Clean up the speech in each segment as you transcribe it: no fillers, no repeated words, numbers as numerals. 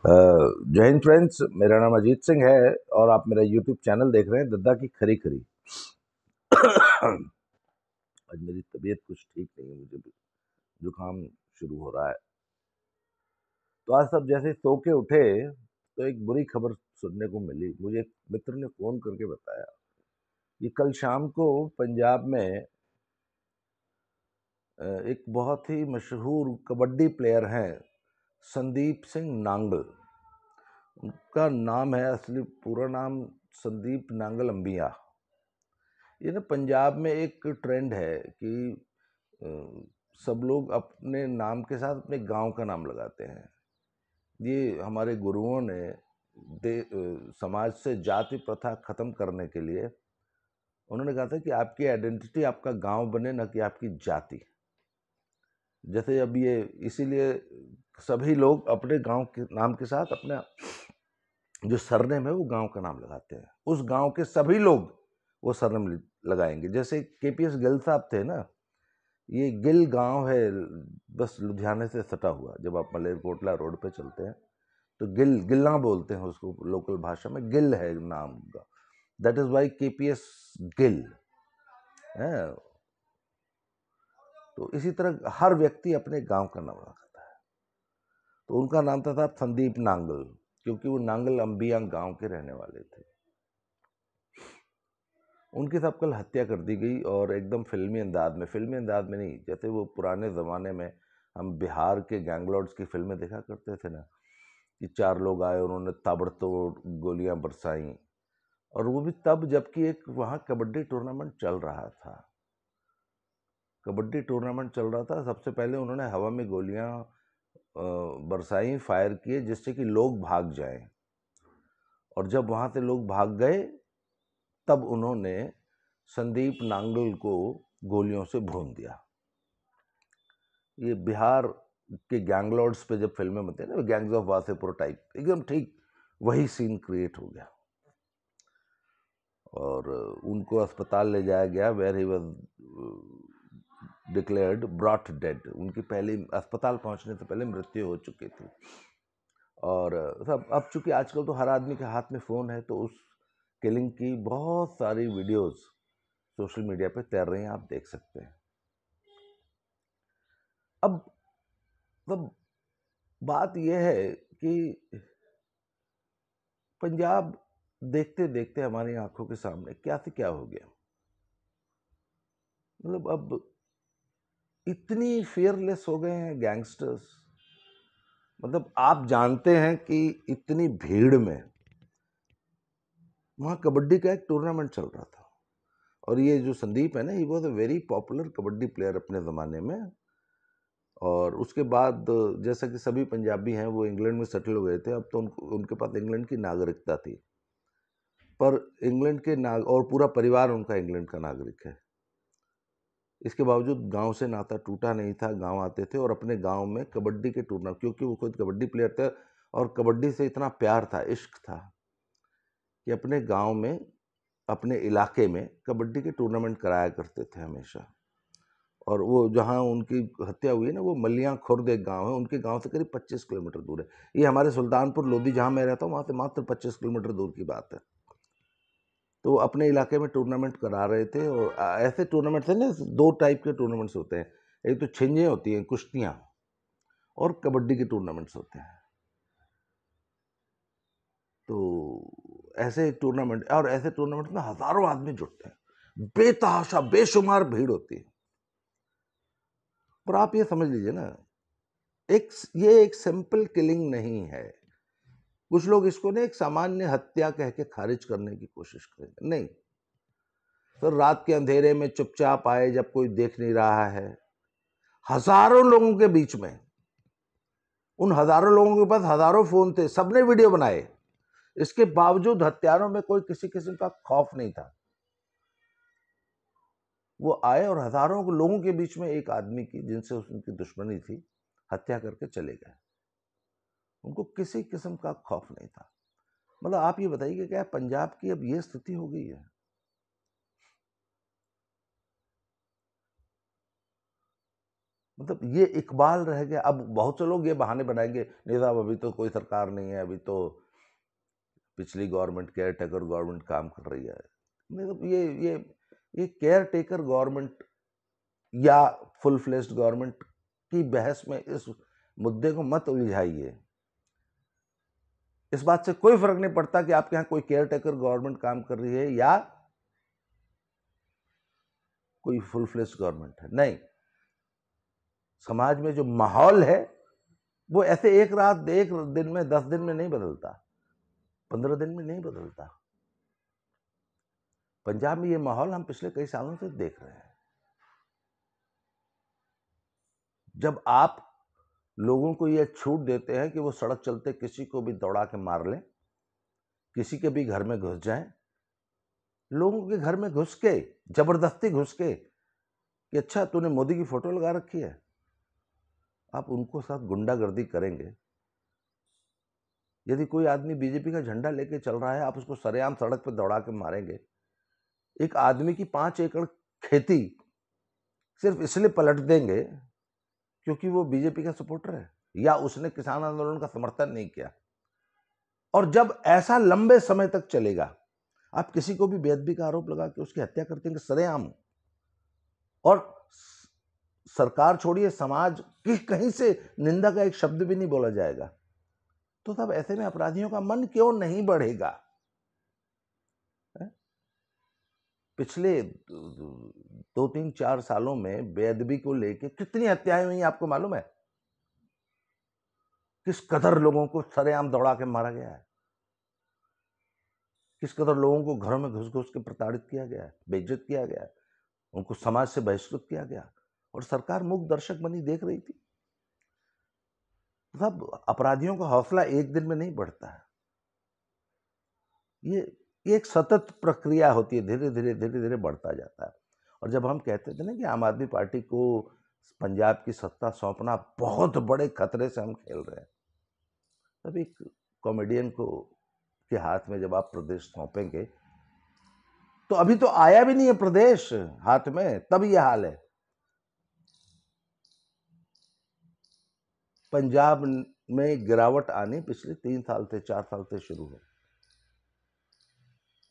जय हिंद फ्रेंड्स, मेरा नाम अजीत सिंह है और आप मेरा यूट्यूब चैनल देख रहे हैं दद्दा की खरी खरी। आज मेरी तबीयत कुछ ठीक नहीं है, मुझे भी जुकाम शुरू हो रहा है। तो आज सब जैसे सो के उठे तो एक बुरी खबर सुनने को मिली। मुझे एक मित्र ने फोन करके बताया कि कल शाम को पंजाब में एक बहुत ही मशहूर कबड्डी प्लेयर हैं संदीप सिंह नांगल। उनका नाम है, असली पूरा नाम संदीप नांगल अंबिया। ये ना पंजाब में एक ट्रेंड है कि अ, सब लोग अपने नाम के साथ अपने गांव का नाम लगाते हैं। ये हमारे गुरुओं ने समाज से जाति प्रथा खत्म करने के लिए उन्होंने कहा था कि आपकी आइडेंटिटी आपका गांव बने, न कि आपकी जाति। जैसे अब ये इसीलिए सभी लोग अपने गांव के नाम के साथ अपना जो सरनेम है वो गांव का नाम लगाते हैं। उस गांव के सभी लोग वो सरनेम लगाएंगे। जैसे केपीएस गिल साहब थे ना, ये गिल गांव है बस लुधियाने से सटा हुआ। जब आप मलेरकोटला रोड पे चलते हैं तो गिल्ला बोलते हैं उसको, लोकल भाषा में गिल है नाम का। That is why KPS Gill है। तो इसी तरह हर व्यक्ति अपने गांव का नाम रखता है। तो उनका नाम था संदीप नांगल, क्योंकि वो नांगल अंबिया गांव के रहने वाले थे। उनकी सब कल हत्या कर दी गई और एकदम फिल्मी अंदाज में नहीं, जैसे वो पुराने ज़माने में हम बिहार के गैंगलॉर्ड्स की फिल्में देखा करते थे ना, कि चार लोग आए, उन्होंने ताबड़तोड़ गोलियां बरसाई। और वो भी तब जबकि एक वहाँ कबड्डी टूर्नामेंट चल रहा था। सबसे पहले उन्होंने हवा में गोलियां बरसाई, फायर किए, जिससे कि लोग भाग जाएं। और जब वहाँ से लोग भाग गए तब उन्होंने संदीप नांगल को गोलियों से भून दिया। ये बिहार के गैंगलॉर्ड्स पे जब फिल्में बनते हैं ना, गैंग्स ऑफ वासेपुर टाइप, एकदम ठीक वही सीन क्रिएट हो गया। और उनको अस्पताल ले जाया गया, where he was declared brought dead. उनकी पहले अस्पताल पहुंचने से पहले मृत्यु हो चुकी थी। और सब अब चूंकि आजकल तो हर आदमी के हाथ में फ़ोन है, तो उस किलिंग की बहुत सारी वीडियोस सोशल मीडिया पे तैर रही हैं, आप देख सकते हैं। अब बात यह है कि पंजाब देखते देखते हमारी आंखों के सामने क्या से क्या हो गया। मतलब अब इतनी फियरलेस हो गए हैं गैंगस्टर्स। मतलब आप जानते हैं कि इतनी भीड़ में वहां कबड्डी का एक टूर्नामेंट चल रहा था, और ये जो संदीप है ना, he was a very popular kabaddi player अपने ज़माने में। और उसके बाद जैसा कि सभी पंजाबी हैं वो इंग्लैंड में सेटल हो गए थे। अब तो उनके पास इंग्लैंड की नागरिकता थी, पर इंग्लैंड के और पूरा परिवार उनका इंग्लैंड का नागरिक है। इसके बावजूद गांव से नाता टूटा नहीं था। गांव आते थे और अपने गांव में कबड्डी के टूर्नामेंट, क्योंकि वो खुद कबड्डी प्लेयर थे और कबड्डी से इतना प्यार था, इश्क था, कि अपने गांव में, अपने इलाके में कबड्डी के टूर्नामेंट कराया करते थे हमेशा। और वो जहाँ उनकी हत्या हुई है ना, वो मलियाँ खुर्द एक गांव है, उनके गांव से करीब 25 किलोमीटर दूर है। ये हमारे सुल्तानपुर लोधी जहाँ मैं रहता हूँ वहाँ से मात्र 25 किलोमीटर दूर की बात है। तो अपने इलाके में टूर्नामेंट करा रहे थे। और ऐसे टूर्नामेंट थे ना, दो टाइप के टूर्नामेंट्स होते हैं। एक तो छिंजें होती हैं, कुश्तियाँ, और कबड्डी के टूर्नामेंट्स होते हैं। तो ऐसे टूर्नामेंट, और ऐसे टूर्नामेंट में हजारों आदमी जुटते हैं, बेतहाशा बेशुमार भीड़ होती है। पर आप ये समझ लीजिए ना, ये एक सिंपल किलिंग नहीं है। कुछ लोग इसको ना एक सामान्य हत्या कह के खारिज करने की कोशिश करेंगे। नहीं सर, रात के अंधेरे में चुपचाप आए, जब कोई देख नहीं रहा है, हजारों लोगों के बीच में, उन हजारों लोगों के पास हजारों फोन थे, सबने वीडियो बनाए। इसके बावजूद हत्यारों में कोई किसी किस्म का खौफ नहीं था। वो आए और हजारों लोगों के बीच में एक आदमी की, जिनसे उनकी दुश्मनी थी, हत्या करके चले गए। उनको किसी किस्म का खौफ नहीं था। मतलब आप ये बताइए कि क्या पंजाब की अब ये स्थिति हो गई है? मतलब ये इकबाल रह गया। अब बहुत से लोग ये बहाने बनाएंगे, नहीं साहब अभी तो कोई सरकार नहीं है, अभी तो पिछली गवर्नमेंट केयर टेकर गवर्नमेंट काम कर रही है। मतलब ये केयर टेकर गवर्नमेंट या फुल फ्लेश्ड गवर्नमेंट की बहस में इस मुद्दे को मत उलझाइए। इस बात से कोई फर्क नहीं पड़ता कि आपके यहां कोई केयर टेकर गवर्नमेंट काम कर रही है या कोई फुल फ्लेश्ड गवर्नमेंट है। नहीं, समाज में जो माहौल है वो ऐसे एक रात, एक दिन में, 10 दिन में नहीं बदलता, 15 दिन में नहीं बदलता। पंजाब में ये माहौल हम पिछले कई सालों से देख रहे हैं। जब आप लोगों को ये छूट देते हैं कि वो सड़क चलते किसी को भी दौड़ा के मार लें, किसी के भी घर में घुस जाएं, लोगों के घर में घुस के, जबरदस्ती घुस के, कि अच्छा तूने मोदी की फोटो लगा रखी है, आप उनको साथ गुंडागर्दी करेंगे। यदि कोई आदमी बीजेपी का झंडा लेके चल रहा है, आप उसको सरेआम सड़क पर दौड़ा के मारेंगे। एक आदमी की 5 एकड़ खेती सिर्फ इसलिए पलट देंगे क्योंकि वो बीजेपी का सपोर्टर है या उसने किसान आंदोलन का समर्थन नहीं किया। और जब ऐसा लंबे समय तक चलेगा, आप किसी को भी बेअदबी का आरोप लगा के उसकी हत्या कर देंगे सरेआम, और सरकार छोड़िए, समाज की कहीं से निंदा का एक शब्द भी नहीं बोला जाएगा, तो तब ऐसे में अपराधियों का मन क्यों नहीं बढ़ेगा? पिछले 2-3-4 सालों में बेअदबी को लेके कितनी हत्याएं हुई आपको मालूम है? किस कदर लोगों को सरेआम दौड़ा के मारा गया है, किस कदर लोगों को घरों में घुस घुस के प्रताड़ित किया गया है, बेइज्जत किया गया है, उनको समाज से बहिष्कृत किया गया, और सरकार मूक दर्शक बनी देख रही थी। सब अपराधियों का हौसला एक दिन में नहीं बढ़ता है। ये एक सतत प्रक्रिया होती है, धीरे धीरे बढ़ता जाता है। और जब हम कहते थे ना कि आम आदमी पार्टी को पंजाब की सत्ता सौंपना बहुत बड़े खतरे से हम खेल रहे हैं, तब एक कॉमेडियन को के हाथ में जब आप प्रदेश सौंपेंगे, तो अभी तो आया भी नहीं है प्रदेश हाथ में, तब ये हाल है। पंजाब में गिरावट आनी पिछले 3 साल से 4 साल से शुरू है।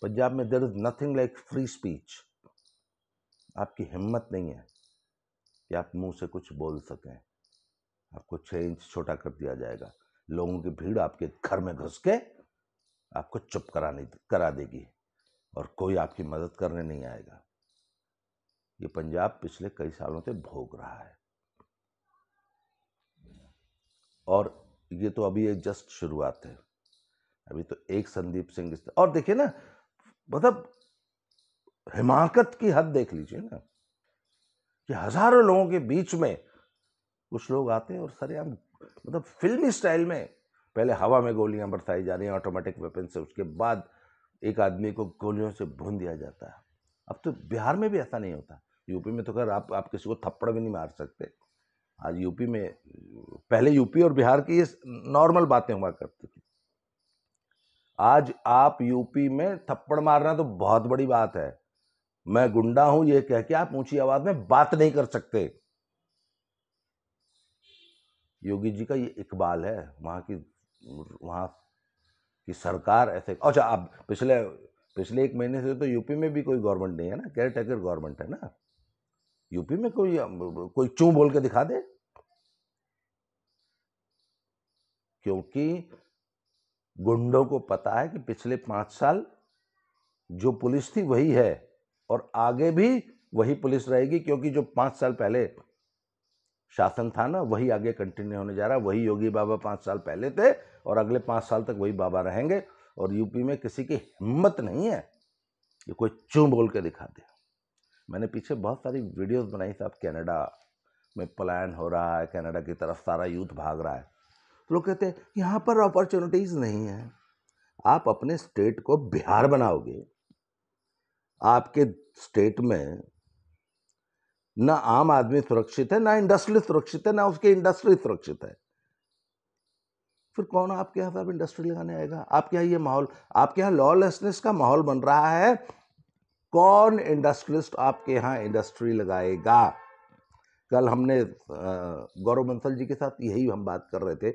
पंजाब में there is nothing like free speech. आपकी हिम्मत नहीं है कि आप मुंह से कुछ बोल सकें, आपको 6 इंच छोटा कर दिया जाएगा। लोगों की भीड़ आपके घर में घुस के आपको चुप करा देगी और कोई आपकी मदद करने नहीं आएगा। ये पंजाब पिछले कई सालों से भोग रहा है, और ये तो अभी एक जस्ट शुरुआत है। अभी तो एक संदीप सिंह, और देखिए ना, मतलब हिमाकत की हद देख लीजिए ना, कि हजारों लोगों के बीच में कुछ लोग आते हैं और सरेआम, मतलब फिल्मी स्टाइल में, पहले हवा में गोलियां बरसाई जा रही हैं ऑटोमेटिक वेपन से, उसके बाद एक आदमी को गोलियों से भून दिया जाता है। अब तो बिहार में भी ऐसा नहीं होता। यूपी में तो खैर आप किसी को थप्पड़ भी नहीं मार सकते। आज यूपी में, पहले यूपी और बिहार की ये नॉर्मल बातें हुआ करती थी। आज आप यूपी में थप्पड़ मारना तो बहुत बड़ी बात है। मैं गुंडा हूं ये कह के आप ऊंची आवाज में बात नहीं कर सकते। योगी जी का ये इकबाल है, वहां की सरकार ऐसे। अच्छा, अब पिछले 1 महीने से तो यूपी में भी कोई गवर्नमेंट नहीं है ना, केयर टेकर गवर्नमेंट है ना। यूपी में कोई चू बोल के दिखा दे, क्योंकि गुंडों को पता है कि पिछले 5 साल जो पुलिस थी वही है और आगे भी वही पुलिस रहेगी, क्योंकि जो 5 साल पहले शासन था ना, वही आगे कंटिन्यू होने जा रहा है। वही योगी बाबा 5 साल पहले थे और अगले 5 साल तक वही बाबा रहेंगे। और यूपी में किसी की हिम्मत नहीं है कि कोई चू बोल के दिखा दे। मैंने पीछे बहुत सारी वीडियोस बनाई साहब, कनाडा में पलायन हो रहा है, कनाडा की तरफ सारा यूथ भाग रहा है। लोग कहते हैं यहाँ पर अपॉर्चुनिटीज नहीं है। आप अपने स्टेट को बिहार बनाओगे, आपके स्टेट में ना आम आदमी सुरक्षित है, ना इंडस्ट्री सुरक्षित है, ना उसकी इंडस्ट्री सुरक्षित है। फिर कौन आपके यहाँ साहब इंडस्ट्री लगाने आएगा? आपके यहाँ ये माहौल, आपके यहाँ लॉलेसनेस का माहौल बन रहा है, कौन इंडस्ट्रियलिस्ट आपके यहाँ इंडस्ट्री लगाएगा? कल हमने गौरव बंसल जी के साथ यही हम बात कर रहे थे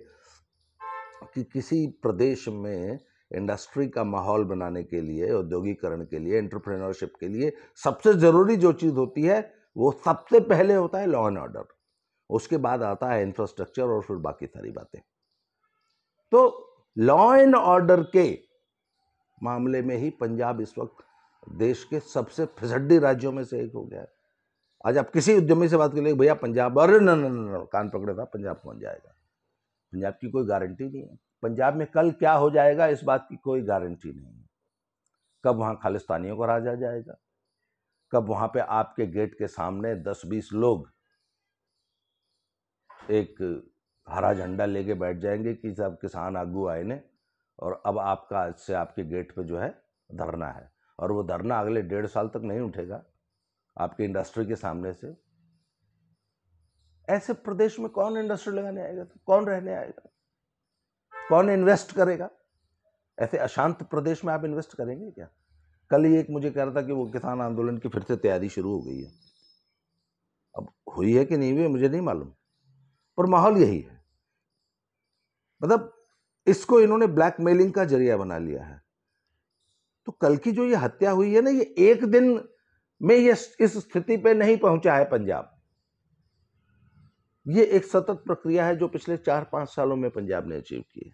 कि किसी प्रदेश में इंडस्ट्री का माहौल बनाने के लिए, औद्योगिकरण के लिए, एंटरप्रेन्योरशिप के लिए सबसे ज़रूरी जो चीज़ होती है वो सबसे पहले होता है लॉ एंड ऑर्डर, उसके बाद आता है इंफ्रास्ट्रक्चर और फिर बाकी सारी बातें। तो लॉ एंड ऑर्डर के मामले में ही पंजाब इस वक्त देश के सबसे फिसड्डी राज्यों में से एक हो गया है। आज आप किसी उद्यमी से बात कर ले, भैया पंजाब, अरे न, कान पकड़े था, पंजाब पहुंच जाएगा। पंजाब की कोई गारंटी नहीं है। पंजाब में कल क्या हो जाएगा इस बात की कोई गारंटी नहीं है। कब वहां खालिस्तानियों का राज आ जाएगा, कब वहां पे आपके गेट के सामने 10-20 लोग एक हरा झंडा लेके बैठ जाएंगे कि सब किसान आगू आए ने और अब आपका आज से आपके गेट पे जो है धरना है, और वो धरना अगले 1.5 साल तक नहीं उठेगा आपकी इंडस्ट्री के सामने से। ऐसे प्रदेश में कौन इंडस्ट्री लगाने आएगा, तो कौन रहने आएगा, कौन इन्वेस्ट करेगा? ऐसे अशांत प्रदेश में आप इन्वेस्ट करेंगे क्या? कल ही एक मुझे कह रहा था कि वो किसान आंदोलन की फिर से तैयारी शुरू हो गई है। अब हुई है कि नहीं हुई मुझे नहीं मालूम, पर माहौल यही है। मतलब इसको इन्होंने ब्लैकमेलिंग का जरिया बना लिया है। तो कल की जो ये हत्या हुई है ना, ये एक दिन में ये इस स्थिति पे नहीं पहुंचा है पंजाब। ये एक सतत प्रक्रिया है जो पिछले 4-5 सालों में पंजाब ने अचीव की है।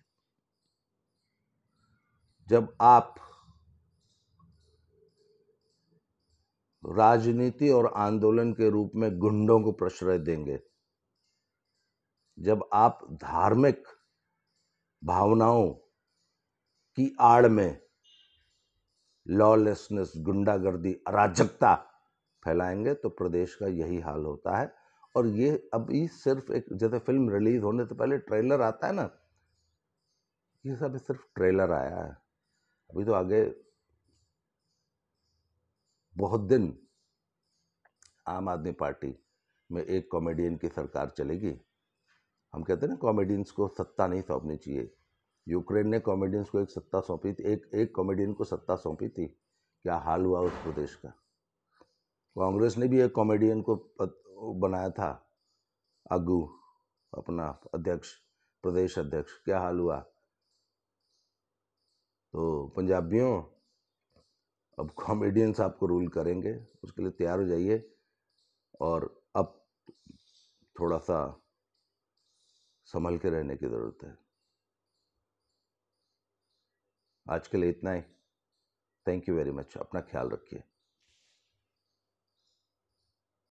जब आप राजनीति और आंदोलन के रूप में गुंडों को प्रश्रय देंगे, जब आप धार्मिक भावनाओं की आड़ में लॉलेसनेस, गुंडागर्दी, अराजकता फैलाएंगे, तो प्रदेश का यही हाल होता है। और ये अभी सिर्फ एक, जैसे फिल्म रिलीज होने से पहले ट्रेलर आता है ना, ये सब सिर्फ ट्रेलर आया है। अभी तो आगे बहुत दिन आम आदमी पार्टी में एक कॉमेडियन की सरकार चलेगी। हम कहते हैं ना, कॉमेडियंस को सत्ता नहीं सौंपनी चाहिए। यूक्रेन ने कॉमेडियंस को एक सत्ता सौंपी थी, एक कॉमेडियन को सत्ता सौंपी थी, क्या हाल हुआ उस प्रदेश का? कांग्रेस ने भी एक कॉमेडियन को बनाया था आगू, अपना अध्यक्ष, प्रदेश अध्यक्ष, क्या हाल हुआ? तो पंजाबियों, अब कॉमेडियंस आपको रूल करेंगे, उसके लिए तैयार हो जाइए। और अब थोड़ा सा संभल के रहने की ज़रूरत है। आज के लिए इतना ही। Thank you very much. अपना ख्याल रखिए।